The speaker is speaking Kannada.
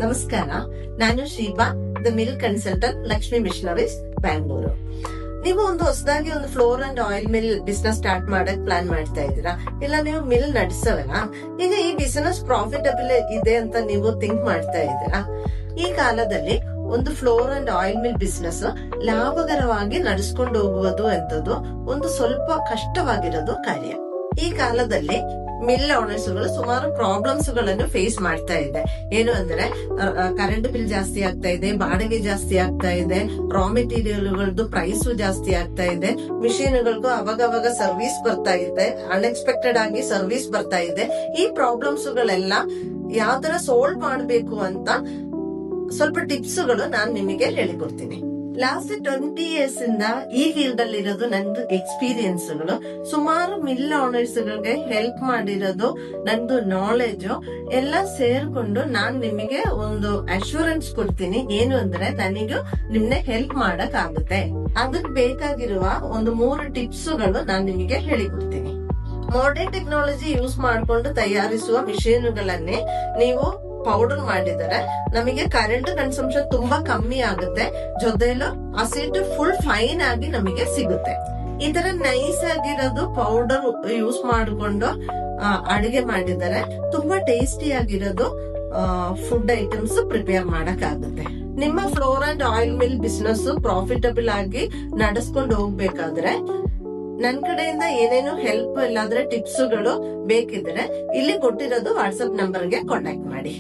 ನಮಸ್ಕಾರ, ನಾನು Sheeba, the mill consultant, Lakshmi missionaries, Bangalore. ನೀವು ಒಂದು ಹೊಸದಾಗಿ ಒಂದು flour and oil mill business start ಮಾಡಕ್ ಪ್ಲಾನ್ ಮಾಡ್ತಾ ಇದ್ದೀರಾ, ಇಲ್ಲ ನೀವು ಮಿಲ್ ನಡೆಸೋಣ. ಈಗ ಈ ಬಿಸಿನೆಸ್ ಪ್ರಾಫಿಟಬಲ್ ಇದೆ ಅಂತ ನೀವು ಥಿಂಕ್ ಮಾಡ್ತಾ ಇದ್ದೀರಾ. ಈ ಕಾಲದಲ್ಲಿ ಒಂದು flour and oil mill business ಲಾಭಕರವಾಗಿ ನಡೆಸ್ಕೊಂಡು ಹೋಗುವುದು ಎಂತದ್ದು ಒಂದು ಸ್ವಲ್ಪ ಕಷ್ಟವಾಗಿರೋದು ಕಾರ್ಯ. ಈ ಕಾಲದಲ್ಲಿ ಮಿಲ್ ಓನರ್ಸ್ ಗಳು ಸುಮಾರು ಪ್ರಾಬ್ಲಮ್ಸ್ ಗಳನ್ನು ಫೇಸ್ ಮಾಡ್ತಾ ಇದೆ. ಏನು ಅಂದ್ರೆ ಕರೆಂಟ್ ಬಿಲ್ ಜಾಸ್ತಿ ಆಗ್ತಾ ಇದೆ, ಬಾಡಿಗೆ ಜಾಸ್ತಿ ಆಗ್ತಾ ಇದೆ, ರಾ ಮೆಟೀರಿಯಲ್ಗಳದ್ದು ಪ್ರೈಸ್ ಜಾಸ್ತಿ ಆಗ್ತಾ ಇದೆ, ಮಿಷಿನ್ಗಳಿಗೂ ಅವಾಗವಾಗ ಸರ್ವಿಸ್ ಬರ್ತಾ ಇದೆ, ಅನ್ಎಕ್ಸ್ಪೆಕ್ಟೆಡ್ ಆಗಿ ಸರ್ವಿಸ್ ಬರ್ತಾ ಇದೆ. ಈ ಪ್ರಾಬ್ಲಮ್ಸ್ ಗಳೆಲ್ಲ ಯಾವ ತರ ಸಾಲ್ವ್ ಮಾಡಬೇಕು ಅಂತ ಸ್ವಲ್ಪ ಟಿಪ್ಸ್ ಗಳು ನಾನು ನಿಮಗೆ ಹೇಳಿಕೊಡ್ತೀನಿ. ಲಾಸ್ಟ್ 20 years ಇಂದ ಈ ಫೀಲ್ಡ್ ಅಲ್ಲಿ ಇರೋದು ನಂದು ಎಕ್ಸ್ಪೀರಿಯನ್ಸ್ ಗಳು. ಸುಮಾರು ಮಿಲ್ ಓನರ್ಸ್ ಗಳಿಗೆ ಹೆಲ್ಪ್ ಮಾಡಿರೋದು, ನಂದು ನಾಲೆಜ್ ಎಲ್ಲ ಸೇರ್ಕೊಂಡು ನಾನ್ ನಿಮಗೆ ಒಂದು ಅಶ್ಯೂರೆನ್ಸ್ ಕೊಡ್ತೀನಿ. ಏನು ಅಂದ್ರೆ ನನಗೂ ನಿಮ್ನೆ ಹೆಲ್ಪ್ ಮಾಡಕ್ ಆಗುತ್ತೆ. ಅದಕ್ಕೆ ಬೇಕಾಗಿರುವ ಒಂದು 3 ಟಿಪ್ಸ್ ಗಳು ನಾನ್ ನಿಮಗೆ ಹೇಳಿಕೊಡ್ತೀನಿ. ಮಾಡರ್ನ್ ಟೆಕ್ನಾಲಜಿ ಯೂಸ್ ಮಾಡ್ಕೊಂಡು ತಯಾರಿಸುವ ಮಿಷಿನ್ಗಳನ್ನೇ ನೀವು ಪೌಡರ್ ಮಾಡಿದರೆ ನಮಗೆ ಕರೆಂಟ್ ಕನ್ಸಂಪ್ಷನ್ ತುಂಬಾ ಕಮ್ಮಿ ಆಗುತ್ತೆ, ಜೊತೆಲು ಹಸಿಟ್ಟು ಫುಲ್ ಫೈನ್ ಆಗಿ ನಮಗೆ ಸಿಗುತ್ತೆ. ಈ ತರ ನೈಸ್ ಆಗಿರೋದು ಪೌಡರ್ ಯೂಸ್ ಮಾಡಿಕೊಂಡು ಅಡಿಗೆ ಮಾಡಿದರೆ ತುಂಬಾ ಟೇಸ್ಟಿ ಆಗಿರೋದು ಫುಡ್ ಐಟಮ್ಸ್ ಪ್ರಿಪೇರ್ ಮಾಡಕ್ ಆಗುತ್ತೆ. ನಿಮ್ಮ flour and oil mill business profitable ಆಗಿ ನಡೆಸ್ಕೊಂಡು ಹೋಗ್ಬೇಕಾದ್ರೆ ನನ್ ಕಡೆಯಿಂದ ಏನೇನು ಹೆಲ್ಪ್ ಇಲ್ಲಾಂದ್ರೆ ಟಿಪ್ಸ್ ಗಳು ಬೇಕಿದ್ರೆ ಇಲ್ಲಿ ಕೊಟ್ಟಿರೋದು ವಾಟ್ಸ್ಆಪ್ ನಂಬರ್ಗೆ ಕಾಂಟ್ಯಾಕ್ಟ್ ಮಾಡಿ.